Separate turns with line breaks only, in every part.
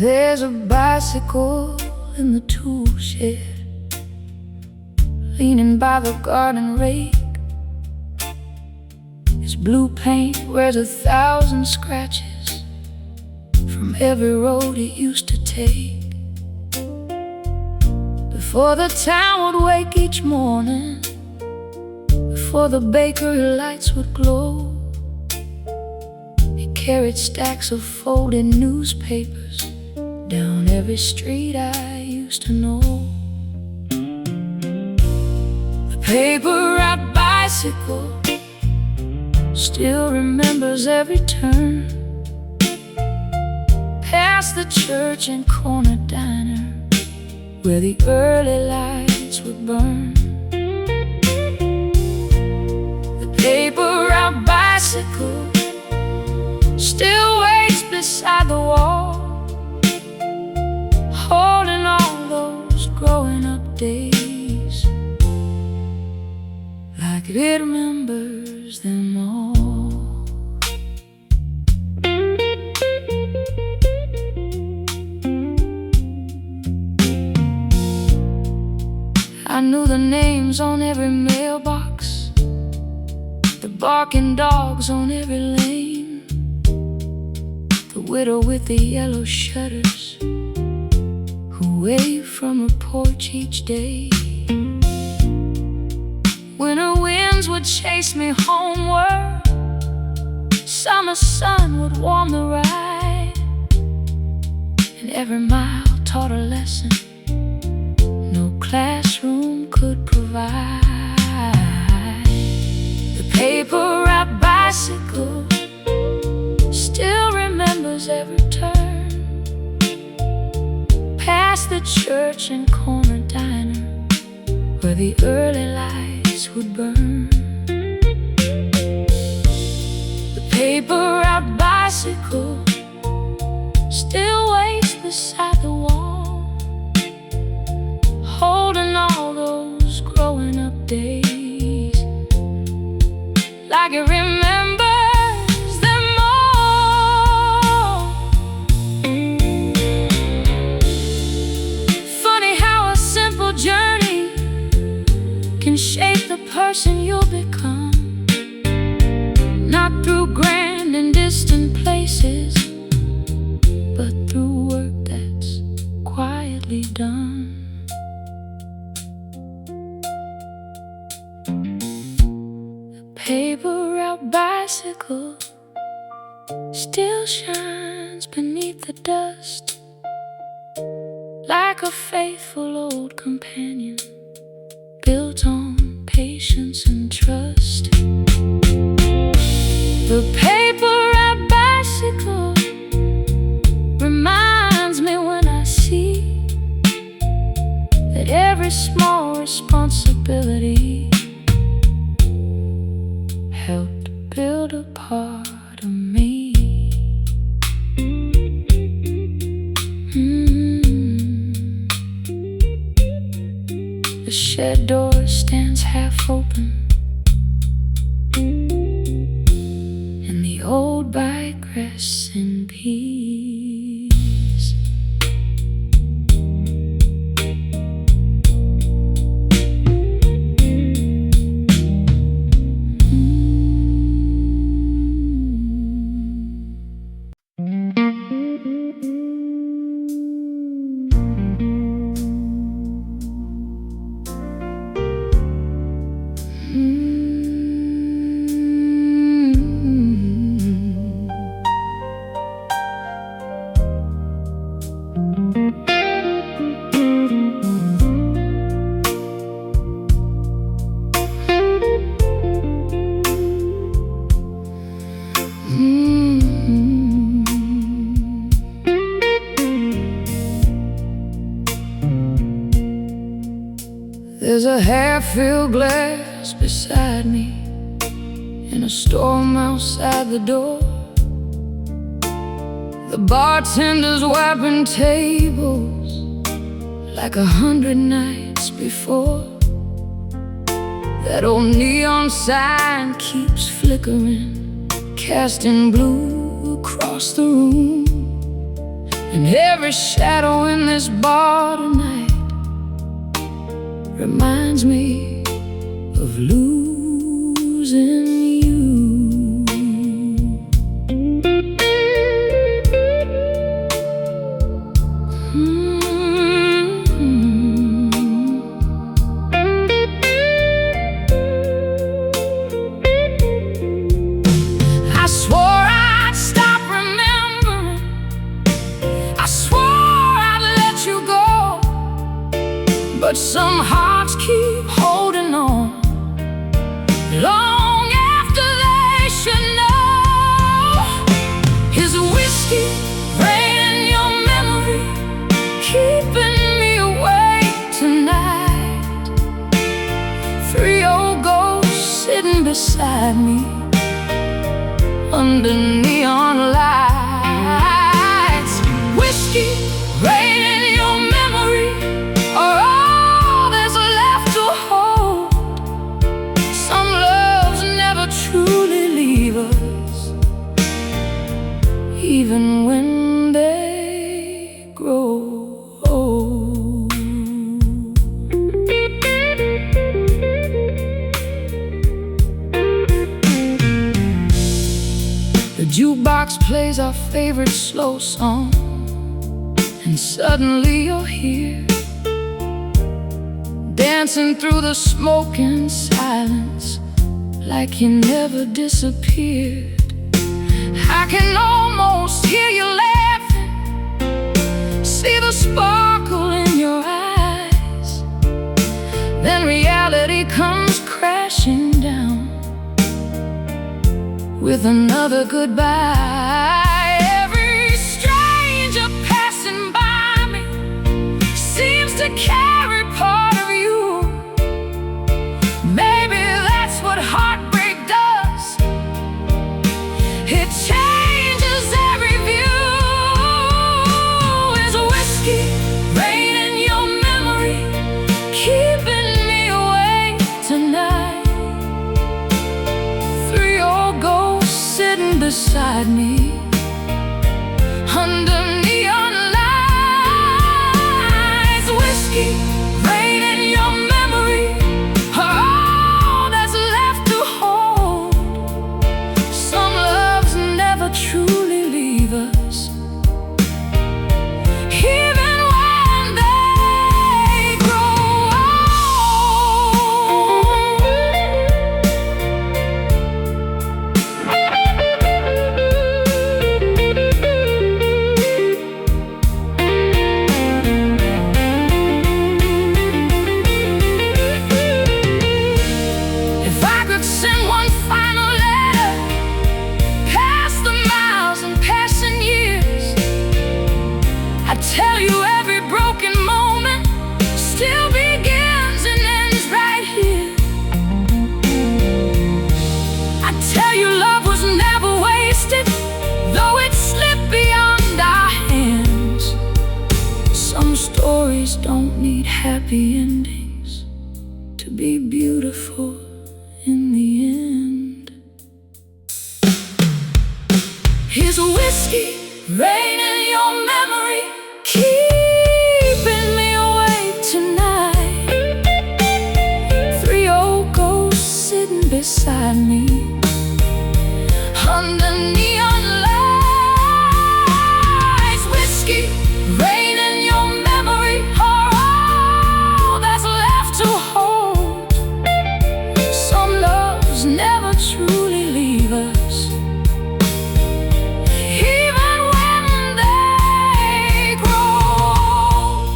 There's a bicycle in the tool shed, leaning by the garden rake. Its blue paint wears 1,000 scratches from every road it used to take. Before the town would wake each morning, before the bakery lights would glow, it carried stacks of folded newspapers down every street I used to know. The paper route bicycle still remembers every turn, past the church and corner diner where the early lights would burn. The paper route bicycle still waits beside the wall, holding all those growing up days like it remembers them all. I knew the names on every mailbox, the barking dogs on every lane, the widow with the yellow shutters who waved from her porch each day. Winter winds would chase me homeward, summer sun would warm the ride, and every mile taught a lesson no classroom could provide. The paper route bicycle still remembers every turn, past the church and corner diner where the early lights would burn. The paper route bicycle still waits beside the wall, holding all those growing up days like it remembers them all. Funny how a simple journey can shape the person you'll become, not through grand and distant places, but through work that's quietly done. The paper route bicycle still shines beneath the dust like a faithful old companion built on patience and trust. The paper route bicycle reminds me when I see that every small responsibility helped build a part of me. The shed door stands half open, and the old bike rests in peace. There's a half-filled glass beside me in a storm outside the door. The bartender's wiping tables like 100 nights before. That old neon sign keeps flickering, casting blue across the room. And every shadow in this bar tonight reminds me of losing you. I swore I'd stop remembering, I swore I'd let you go, but some hearts keep holding on long after they should know. Is whiskey rain in your memory keeping me awake tonight? 3 old ghosts sitting beside me under neon lights. Whiskey rain in your memory are all there's left to hold. Some loves never truly leave us, even when they grow old. The jukebox plays our favorite slow song, and suddenly you're here, dancing through the smoke and silence like you never disappeared. I can almost hear you laughing, see the sparkle in your eyes. Then reality comes crashing down with another goodbye. Every stranger passing by me seems to carry part of you. Maybe that's what heartbreak does. It changes every view. Is whiskey rain in your memory keeping me awake tonight? 3 old ghosts sitting beside me under neon lights. Whiskey rain in your memory are all that's left to hold. Some loves never truly leave us, even when they grow If I could send one final letter past the miles and passing years, I'd tell you every broken moment still begins and ends right here. I'd tell you love was never wasted, though it slipped beyond our hands. Some stories don't need happy endings to be beautiful in the end. Is whiskey rain in your memory keeping me awake tonight? 3 old ghosts sitting beside me under neon lights. Whiskey rain in your memory are all that's left to hold. Some loves never truly leave us, even when they grow old.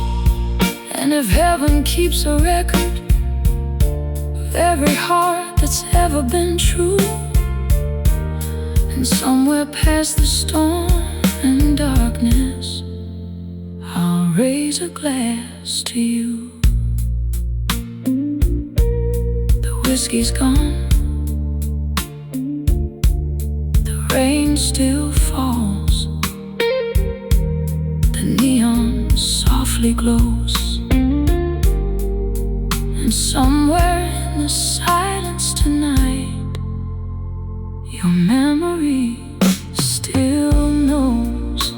And if heaven keeps a record of every heart that's ever been true, and somewhere past the storm and darkness, I'll raise a glass to you. The whiskey's gone, the rain still falls, the neon softly glows, and somewhere in the silence tonight, your memory still knows.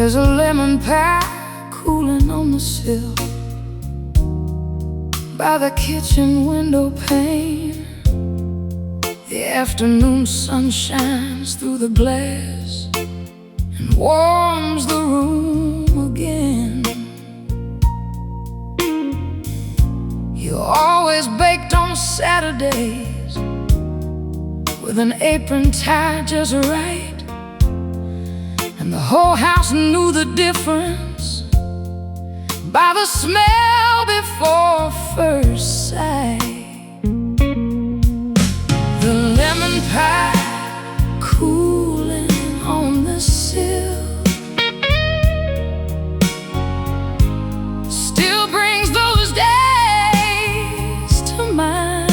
There's a lemon pie cooling on the sill by the kitchen window pane. The afternoon sun shines through the glass and warms the room again. You always baked on Saturdays with an apron tied just right, and the whole house knew the difference by the smell before first sight. The lemon pie cooling on the sill still brings those days to mind.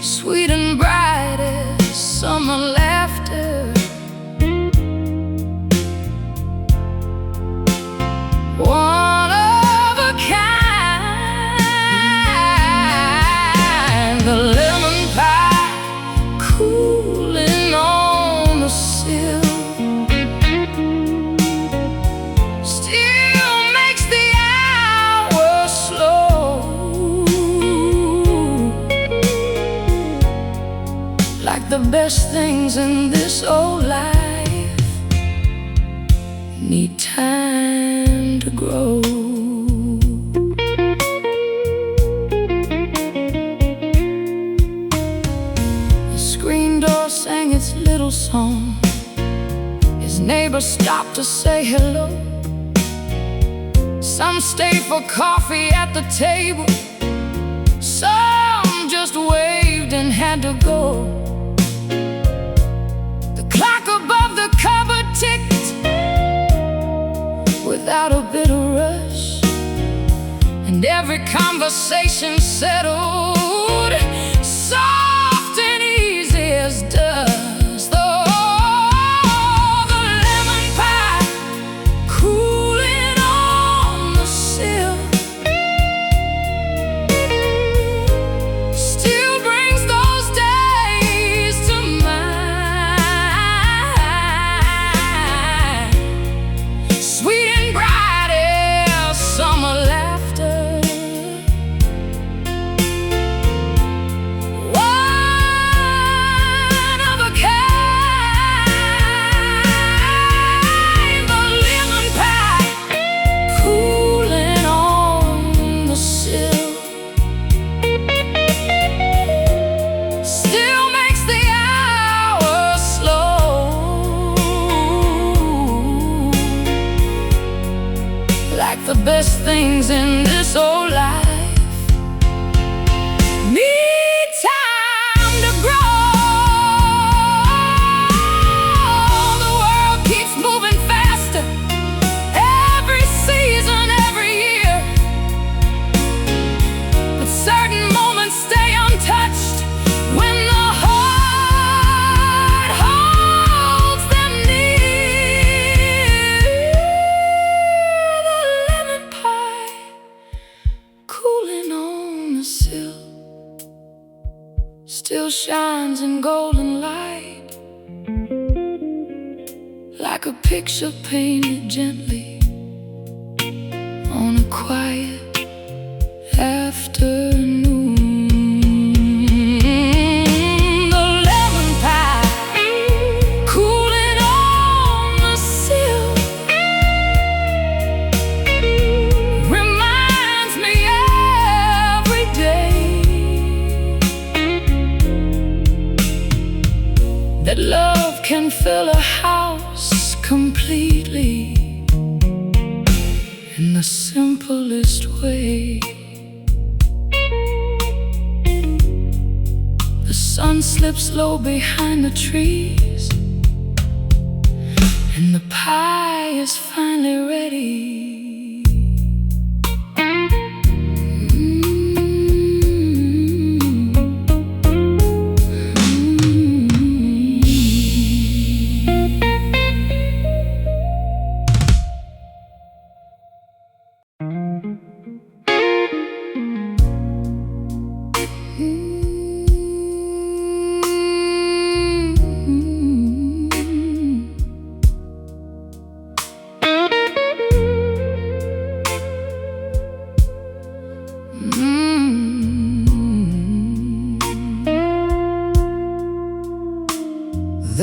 Sweet and bright as summer laughter, one of a kind. The lemon pie cooling on the sill still makes the hour slow, like the best things in this old life need time to grow. The screen door sang its little song. His neighbor stopped to say hello. Some stayed for coffee at the table, some just waved and had to go. The clock above the cupboard ticked without a bit of rush, and every conversation settled soft and easy as dust. The lemon pie cooling on the sill still brings those days to mind. Sweet and bright as summer laughter, one of a kind. The lemon pie cooling on the sill still makes the hour slow, like the best things in this old life need time to grow. The world keeps moving faster, every season, every year, but certain moments stay untouched when the heart holds them near. The lemon pie cooling on the sill still shines in golden light, like a picture painted gently on a quiet afternoon. The lemon pie cooling on the sill reminds me every day that love can fill a house completely in the simplest way. The sun slips low behind the trees, and the pie is finally ready.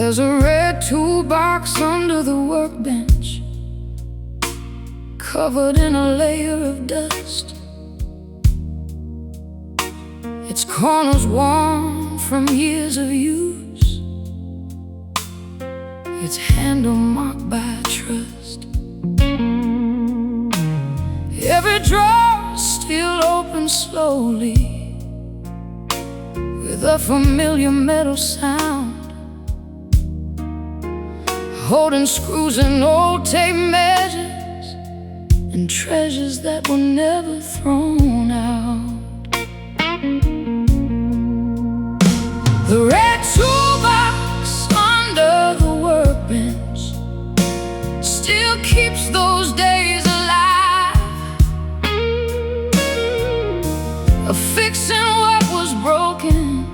There's a red toolbox under the workbench, covered in a layer of dust. Its corners worn from years of use, its handle marked by trust. Every drawer still opens slowly, with a familiar metal sound, holding screws and old tape measures and treasures that were never thrown out. The red toolbox under the workbench still keeps those days alive, fixing what was broken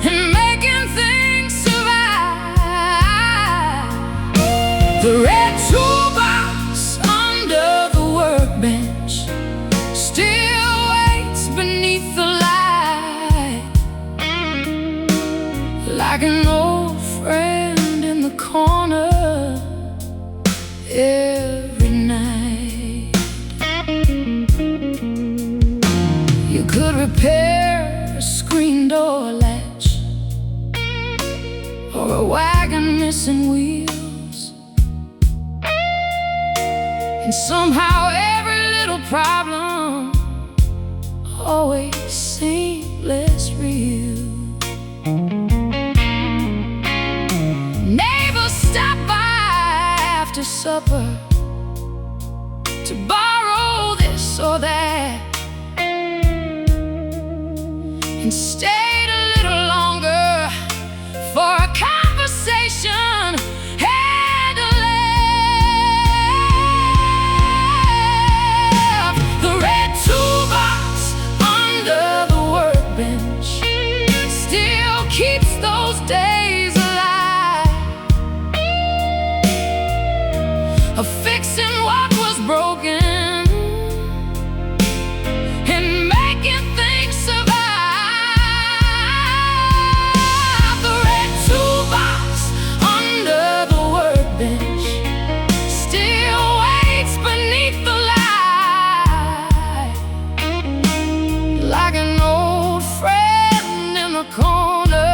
and making things survive. The red toolbox under the workbench still waits beneath the light, like an old friend in the corner every night. You could repair a screen door latch, or a wagon missing wheels, and somehow every little problem always seemed less real. Neighbors stop by after supper to borrow this or that, and stayed a little longer for a conversation and a laugh. The red toolbox under the workbench still keeps those days alive, fixing what was broken and making things survive. The red toolbox under the workbench still waits beneath the light, like an old friend in the corner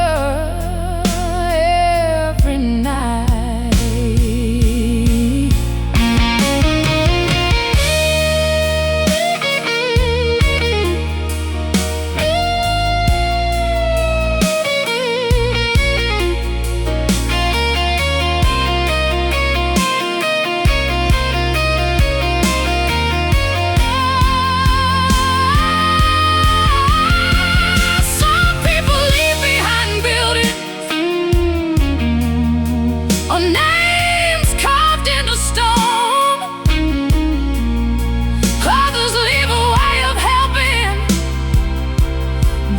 every night. Some people leave behind buildings or names carved into stone. Others leave a way of helping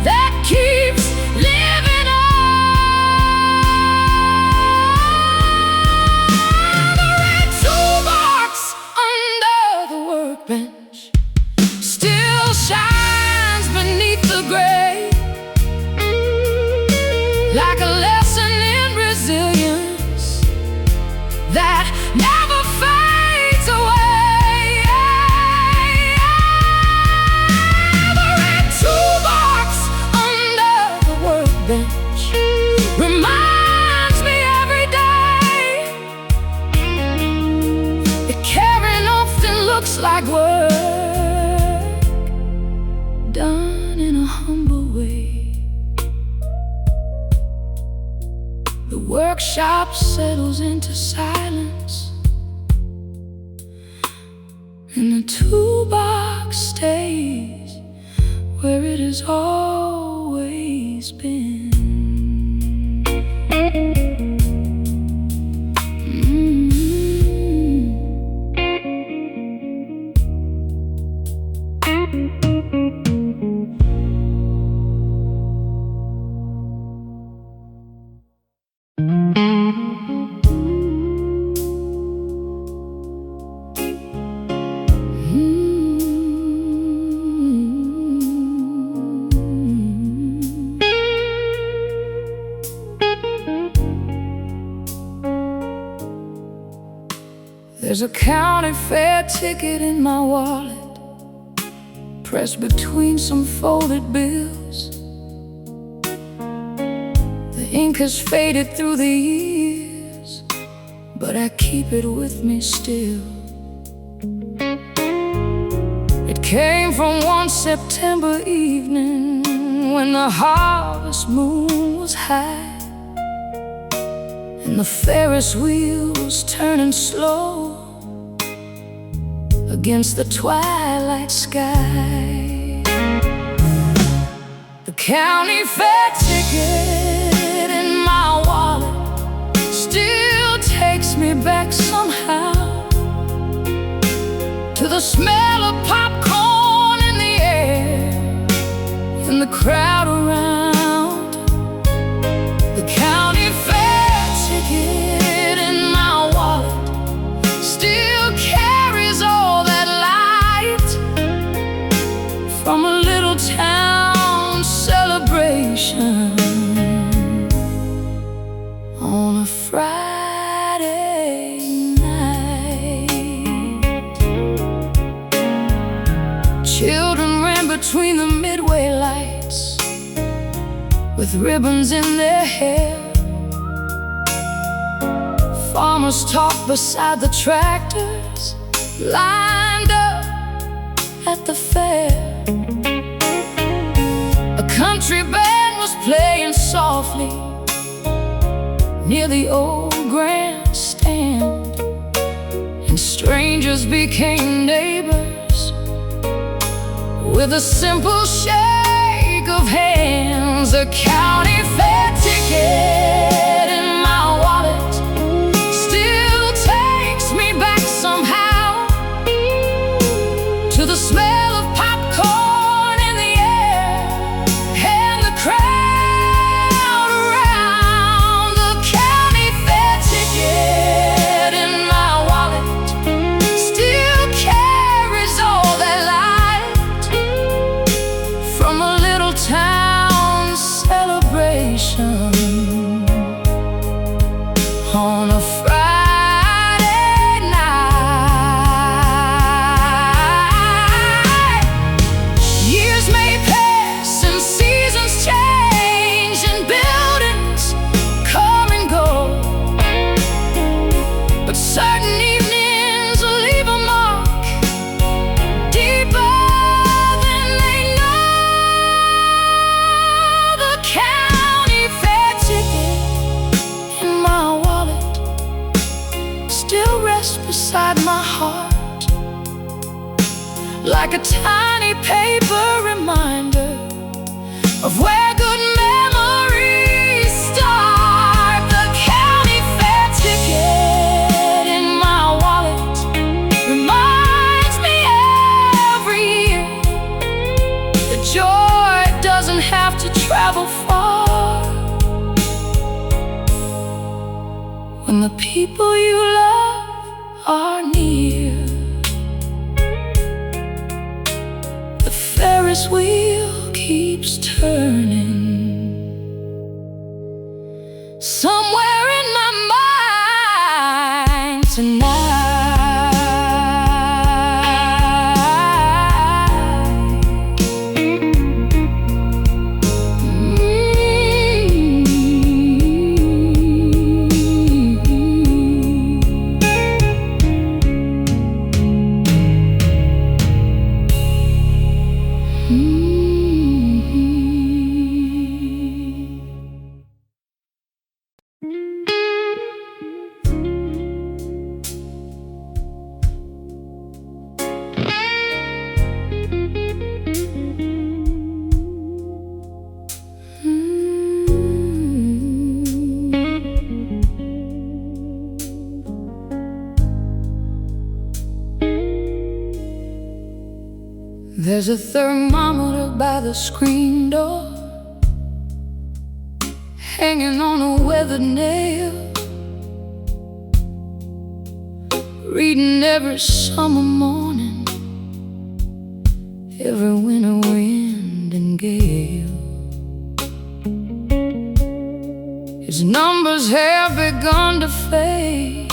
that keeps living on. The red toolbox under the workbench still shines beneath the gray, like a lesson in resilience that never fades away. The red toolbox under the workbench reminds me every day that caring often looks like work done in a humble way. The workshop settles into silence, and the toolbox stays where it has always been. There's a county fair ticket in my wallet, pressed between some folded bills. The ink has faded through the years, but I keep it with me still. It came from one September evening when the harvest moon was high, and the Ferris wheel was turning slow against the twilight sky. The county fair ticket in my wallet still takes me back somehow to the smell of popcorn in the air and the crowd around. The county fair ticket in my wallet still carries all that light from a little town celebration on a Friday night. Children ran between the midway lights with ribbons in their hair. Farmers talked beside the tractors lined up at the fair. A country band was playing softly near the old grandstand, and strangers became neighbors with a simple shake of hands. A county fair ticket in my wallet still takes me back somehow to the smell of popcorn in the air and the crowd around. The county fair ticket in my wallet still carries all that light from a little town celebration on a Friday night. Years may pass and seasons change and buildings come and go, but certain evenings leave a mark deeper than they know. The county fair ticket in my wallet still rests beside my heart like a tiny paper reminder of where good memories start. The county fair ticket in my wallet reminds me every year that joy doesn't have to travel far when the people you love are near. The Ferris wheel keeps turning somewhere in my mind tonight. There's a thermometer by the screen door, hanging on a weathered nail, reading every summer morning, every winter wind and gale. Its numbers have begun to fade,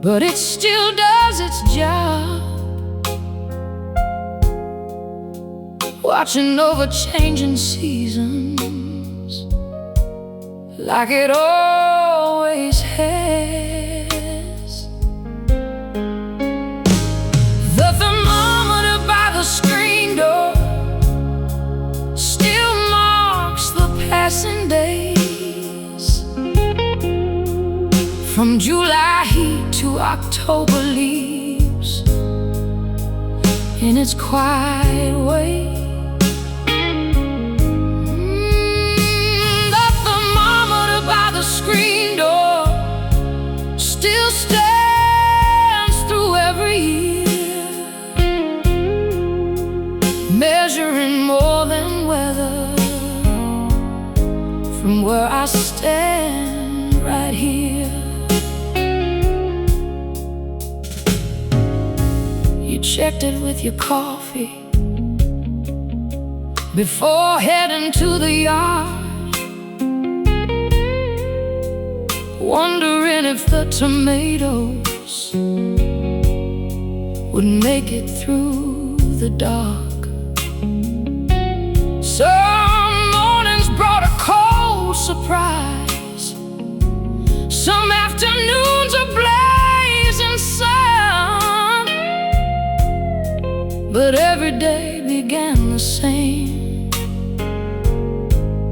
but it still does its job, watching over changing seasons like it always has. The thermometer by the screen door still marks the passing days, from July heat to October leaves in its quiet way. The thermometer by the screen door still stands through every year, measuring more than weather from where I stand right here. You checked it with your coffee before heading to the yard, wondering if the tomatoes would make it through the dark. Some mornings brought a cold surprise, some afternoons a blazing sun, but every day began the same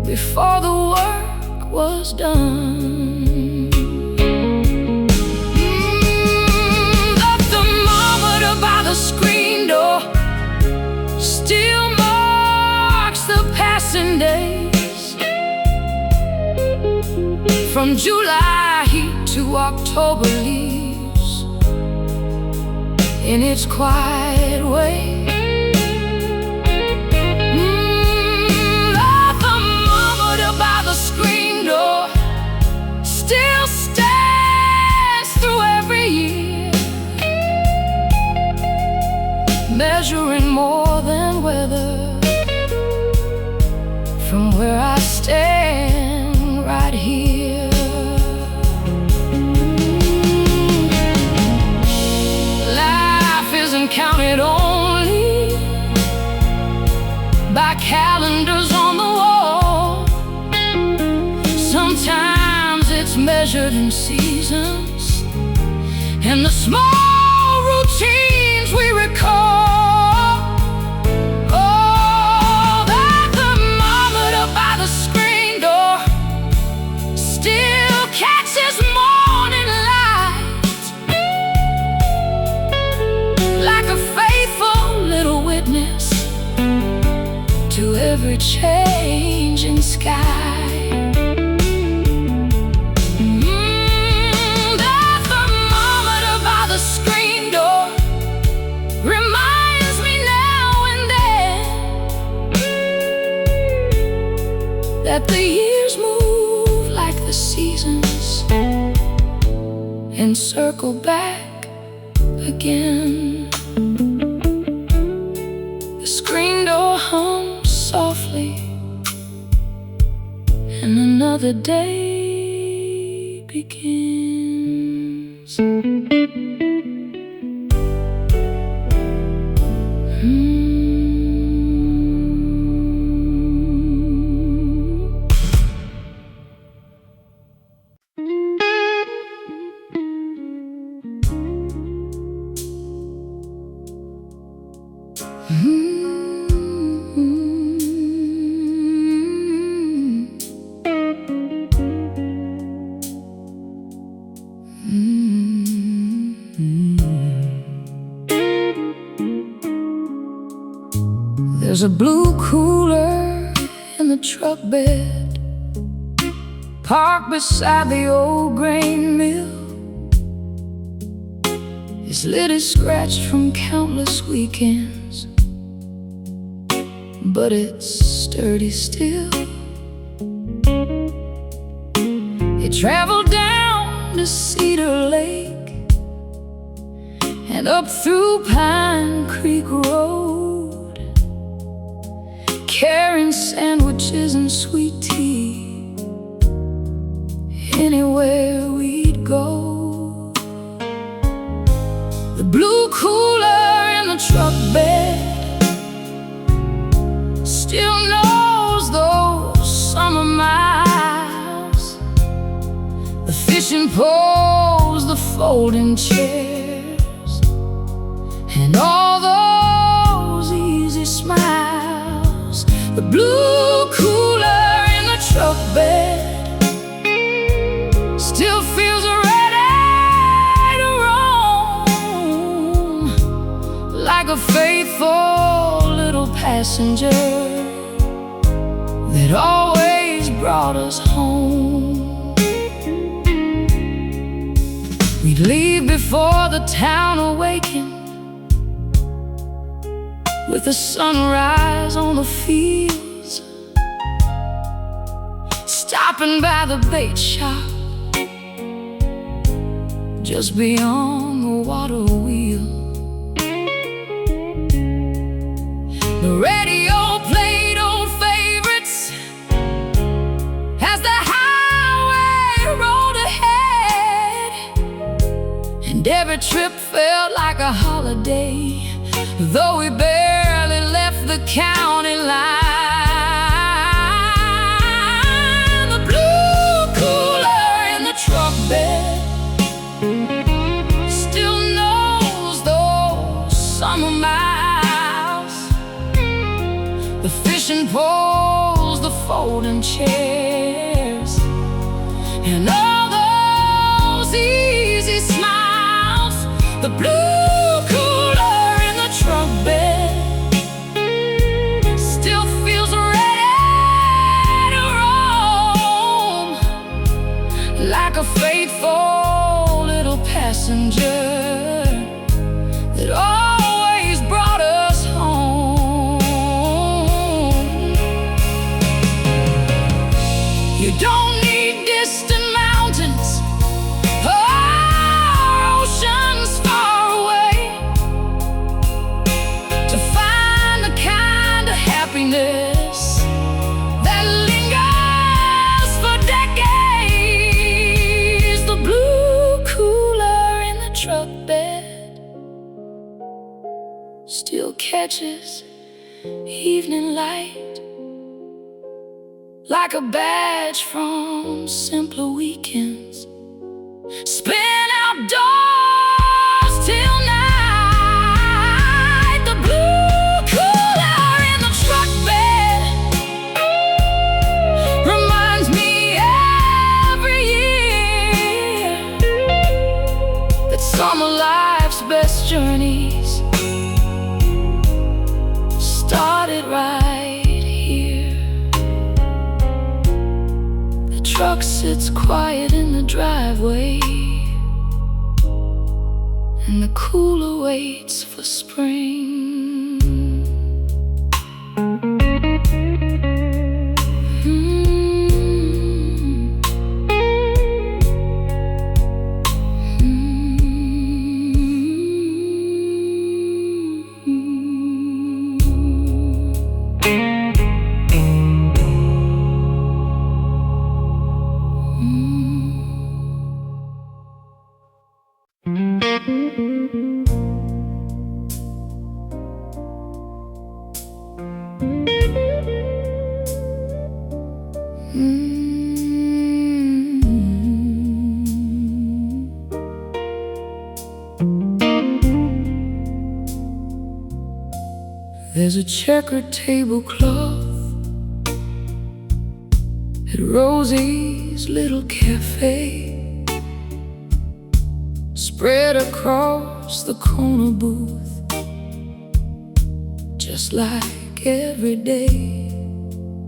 before the work was done. The thermometer by the screen door still marks the passing days, from July heat to October leaves in its quiet way. Screen door still stands through every year, measuring more than weather from where I stand right here. Life isn't counted only by calendars on the wall. Sometimes it's measured in seasons and the small routines we recall. Oh, the thermometer by the screen door still catches morning light, like a faithful little witness to every changing sky. That the years move like the seasons and circle back again. The screen door hums softly and another day begins. There's a blue cooler in the truck bed, parked beside the old grain mill. His lid is scratched from countless weekends, but it's sturdy still. It traveled down to Cedar Lake and up through Pine Creek Road, carrying sandwiches and sweet tea anywhere we'd go. fishing poles, the folding chairs, and all those easy smiles. The blue cooler in the truck bed still feels ready to roam, like a faithful little passenger that always brought us home. We'd leave before the town awakened, with the sunrise on the fields, stopping by the bait shop just beyond the water wheel. The radio played old favorites as the highway rolled ahead, and every trip felt like a holiday, though we barely left the county line. The blue cooler in the truck bed still knows those summer miles, the fishing poles, the folding chairs, and all those easy smiles. The blue cooler in the truck bed still feels ready to roam, like a faithful little passenger that always brought us home. You don't need distant mountains or oceans far away to find the kind of happiness that lingers for decades. The blue cooler in the truck bed still catches evening light, like a badge from simpler weekends, spent outdoors till night. The blue cooler in the truck bed reminds me every year that some of life's best journeys started right here. The truck sits quiet in the driveway, and the cooler waits for spring. There's a checkered tablecloth at Rosie's little cafe, spread across the corner booth, just like every day.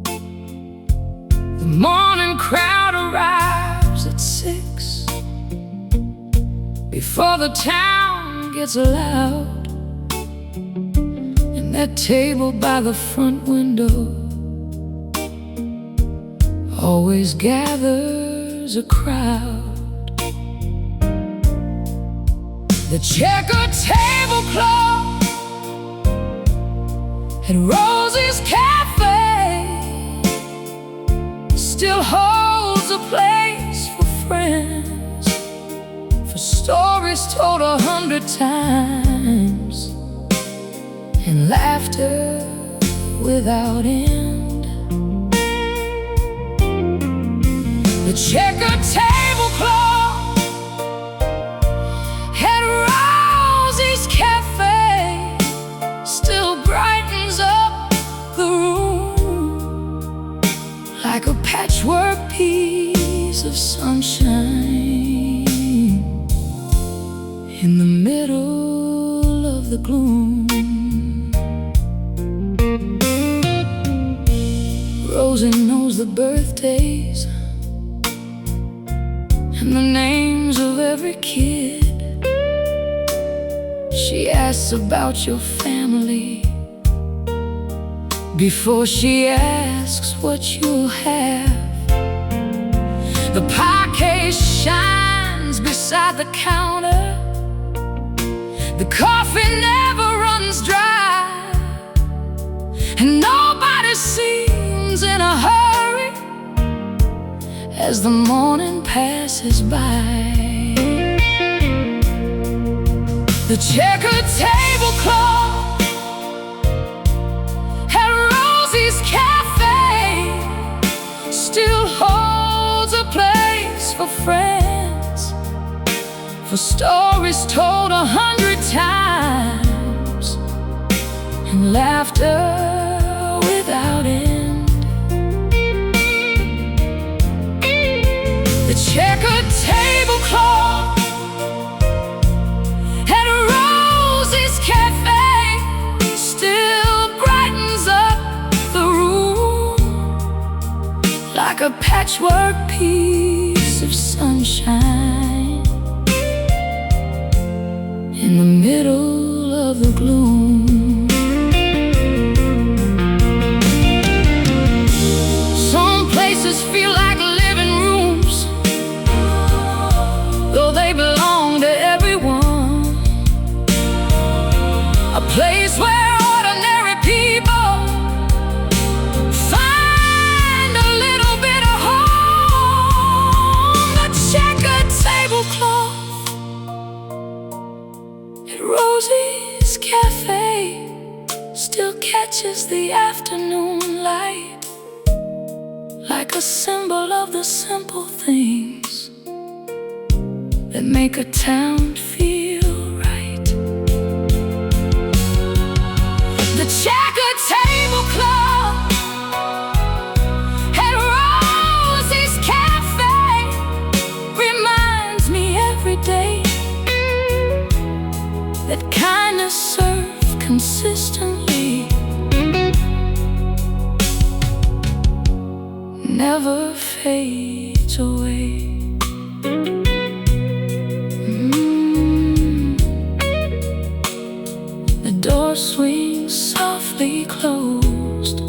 The morning crowd arrives at 6, before the town gets loud. That table by the front window always gathers a crowd. The checkered tablecloth at Rosie's cafe still holds a place for friends, for stories told 100 times, and laughter without end. The checkered tablecloth gloom. Rosie knows the birthdays and the names of every kid. She asks about your family before she asks what you'll have. The pie case shines beside the counter. The coffee never runs dry, and nobody seems in a hurry as the morning passes by. The checkered tablecloth at Rosie's cafe still holds a place for friends, for stories told 100 times, and laughter without end. The checkered tablecloth at Rosie's cafe still brightens up the room like a patchwork piece of sunshine in the middle of the gloom. Some places feel like living rooms, though they belong to everyone. A place where ordinary people find a little bit of home. The checkered tablecloth at Rosie's cafe still catches the afternoon light, like a symbol of the simple things that make a town feel right. The checkered tablecloth at Rosie's cafe reminds me every day that kindness served consistently never fades away. The door swings softly closed,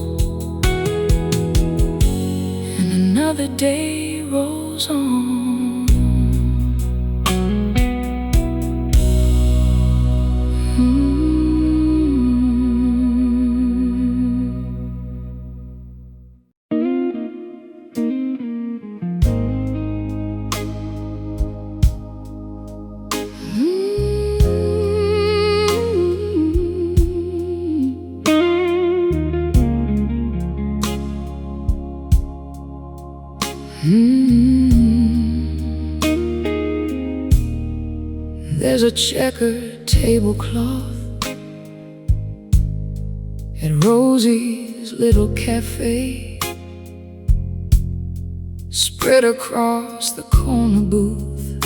and another day rolls on. There's a checkered tablecloth at Rosie's little cafe, spread across the corner booth,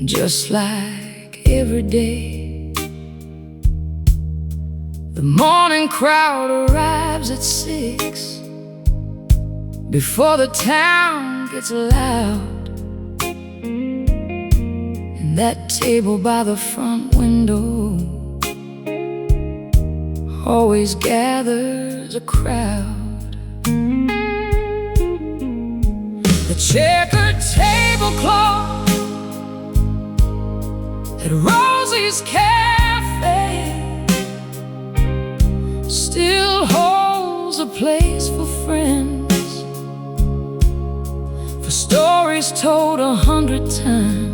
just like every day. The morning crowd arrives at 6 before the town gets loud. That table by the front window always gathers a crowd. The checkered tablecloth at Rosie's cafe still holds a place for friends, for stories told 100 times,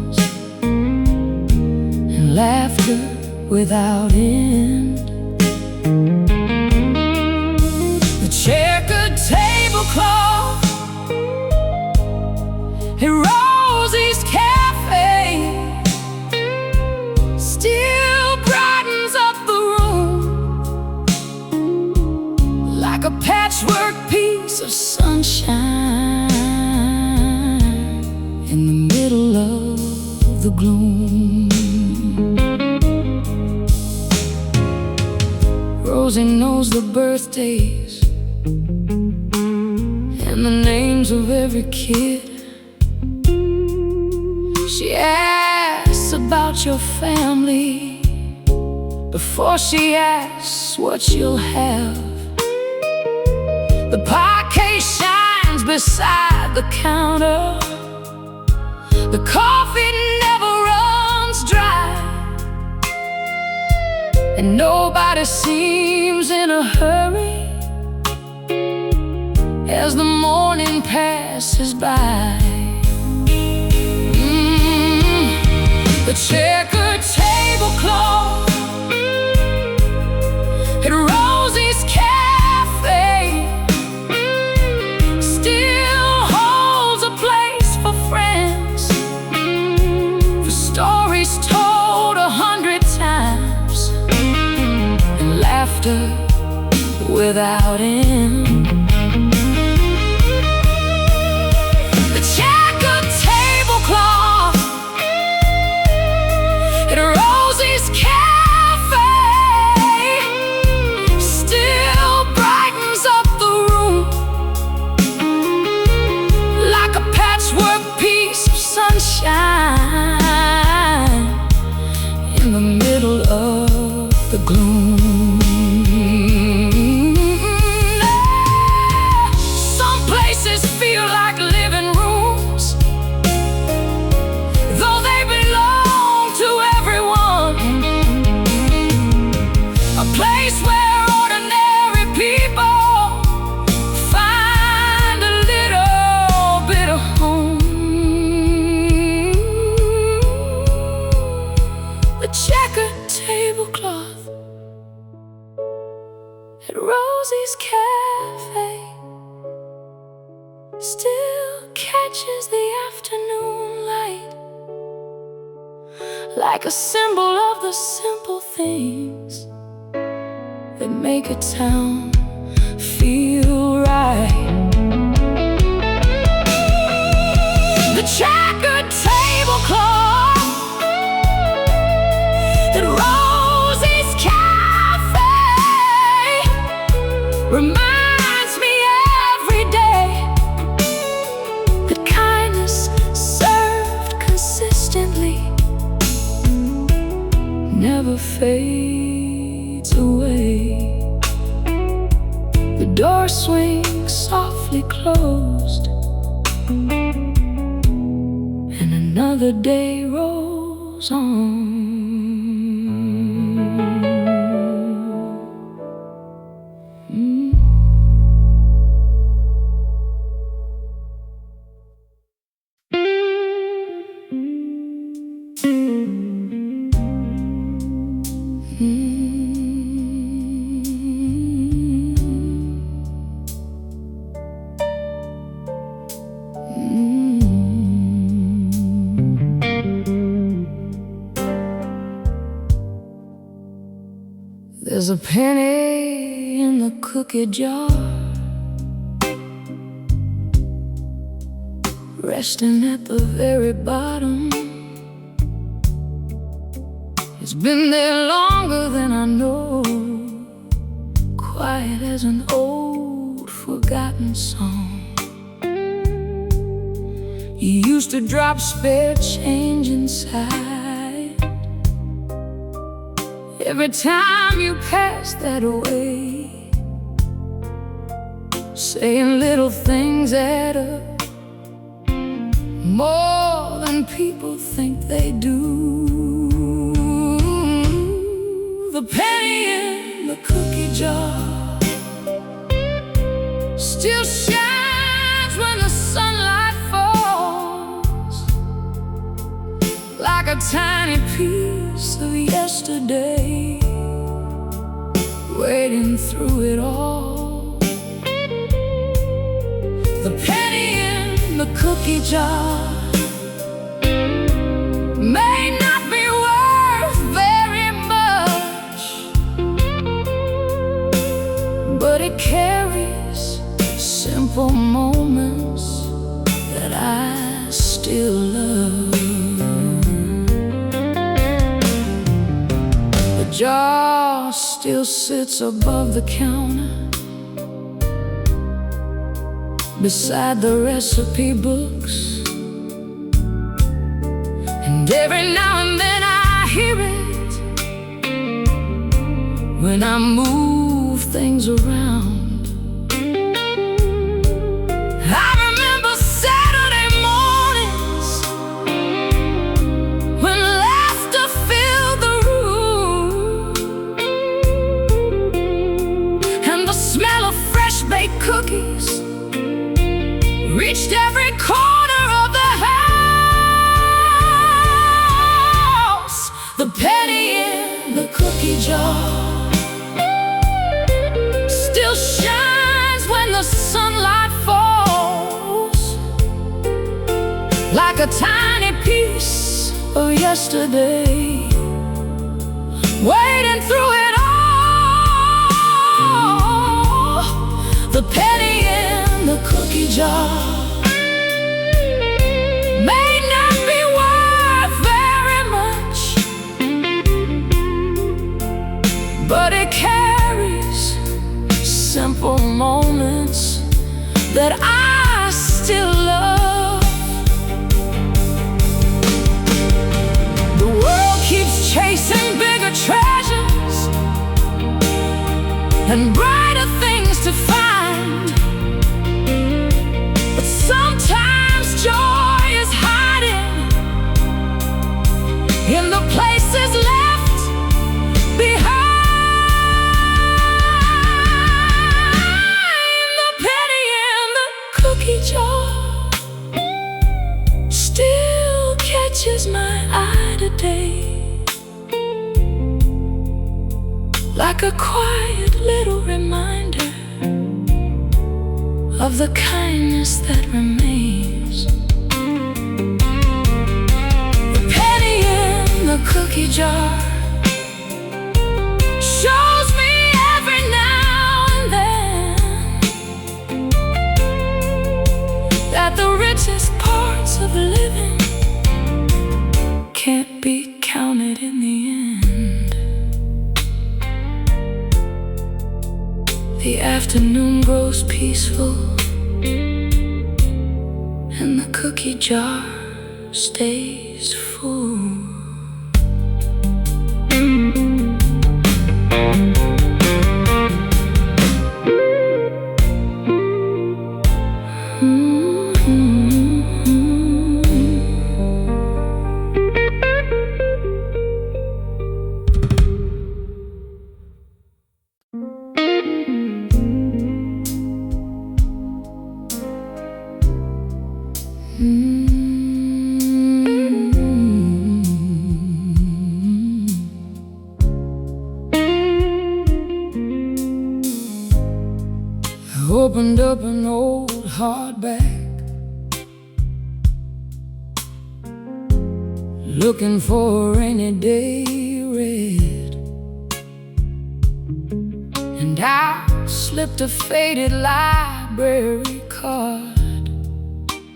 laughter without end. The checkered tablecloth at Rosie's cafe still brightens up the room like a patchwork piece of sunshine in the middle of the gloom. Rosie knows the birthdays and the names of every kid. She asks about your family before she asks what you'll have. The pie case shines beside the counter. The coffee never runs dry, and nobody seems in a hurry as the morning passes by. The checkered tablecloth at Rosie's cafe still holds a place for friends, for stories told 100 times, and laughter without end. The checkered tablecloth at Rosie's cafe still brightens up the room like a patchwork piece of sunshine in the middle of the gloom. Some places feel like living rooms, though they belong to everyone. A place where ordinary people find a little bit of home. The checkered tablecloth at Rosie's cafe still catches the afternoon light, like a symbol of the simple things that make a town feel right. The checkered tablecloth at Rosie's cafe reminds me every day that kindness served consistently never fades away. The door swings softly closed, and another day rolls on. There's a penny in the cookie jar, resting at the very bottom. It's been there longer than I know, quiet as an old forgotten song. You used to drop spare change inside every time you passed that way, saying little things add up more than people think they do. The penny in the cookie jar still shines when the sunlight falls, like a tiny piece of yesterday, waiting through it all. The penny in the cookie jar may not be worth very much, but it carries simple moments that I still love. The jar still sits above the counter, beside the recipe books. And every now and then I hear it when I move things around. I remember Saturday mornings when laughter filled the room, and the smell of fresh baked cookies reached every corner of the house. The penny in the cookie jar still shines when the sunlight falls, like a tiny piece of yesterday, waiting through it all. The penny in the cookie jar may not be worth very much, but it carries simple moments that I still love. The world keeps chasing bigger treasures and brighter things to find, but sometimes joy is hiding in the places left behind. The penny in the cookie jar still catches my eye today, like a quiet little reminder of the kindness that remains. The penny in the cookie jar shows me every now and then that the richest parts of living can't be counted in the end. The afternoon grows peaceful, and the cookie jar stays full. Opened up an old hardback, looking for a rainy day read, and I slipped a faded library card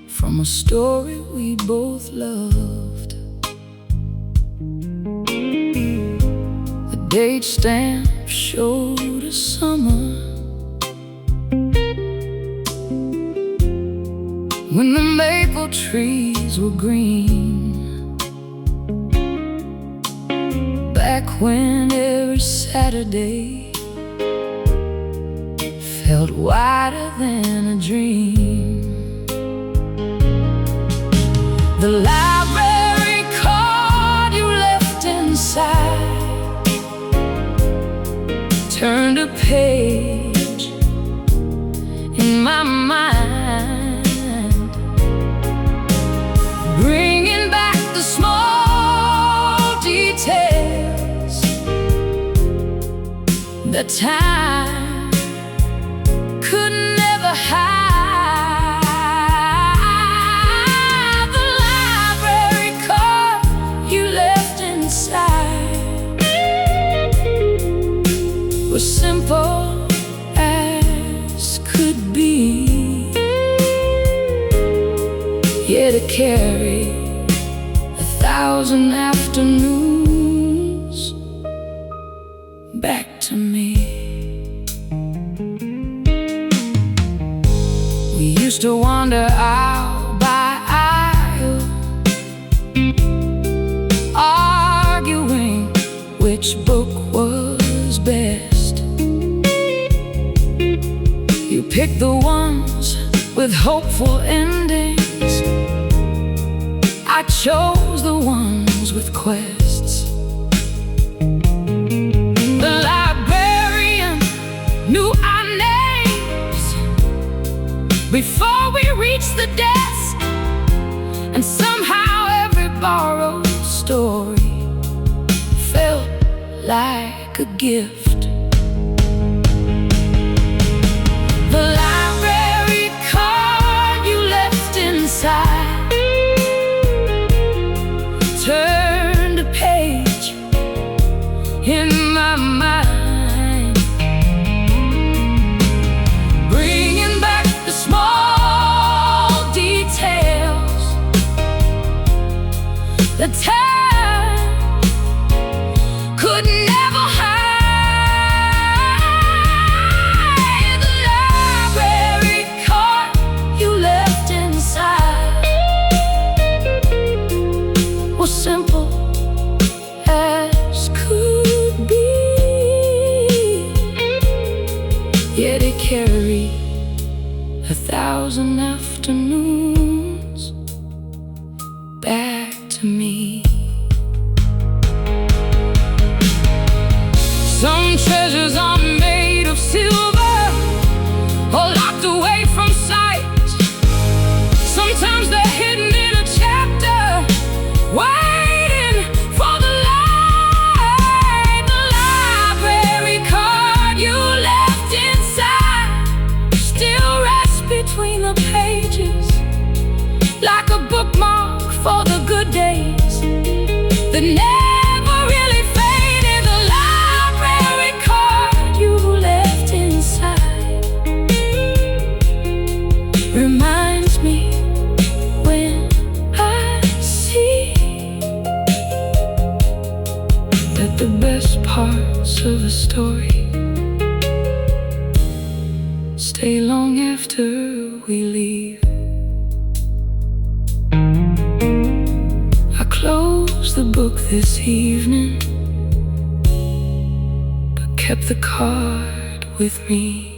from a story we both loved. The date stamp showed a summer when the maple trees were green, back when every Saturday felt wider than a dream. The library card you left inside turned a page in my mind, bringing back the small details that time could never hide. The library card you left inside was simple as could be, yet it carried 1,000 afternoons back to me. used to wander aisle by aisle, arguing which book was best. You picked the ones with hopeful endings, I chose the ones with quests. The librarian knew our names before we reached the desk, and somehow every borrowed story felt like a gift. The library card you left inside turned a page in my mind, bringing back the small details, the time could never hide. The library card you left inside was simple as could be, yet it carried 1,000 afternoons back to me. Some treasures are made of silver or locked away from sight. Sometimes they're hidden in a chapter, waiting for the light. The library card you left inside still rests between the pages, like a bookmark for the good days that never really faded. The library card you left inside reminds me when I see that the best parts of a story stay long after we leave. I closed the book this evening, but kept the card with me.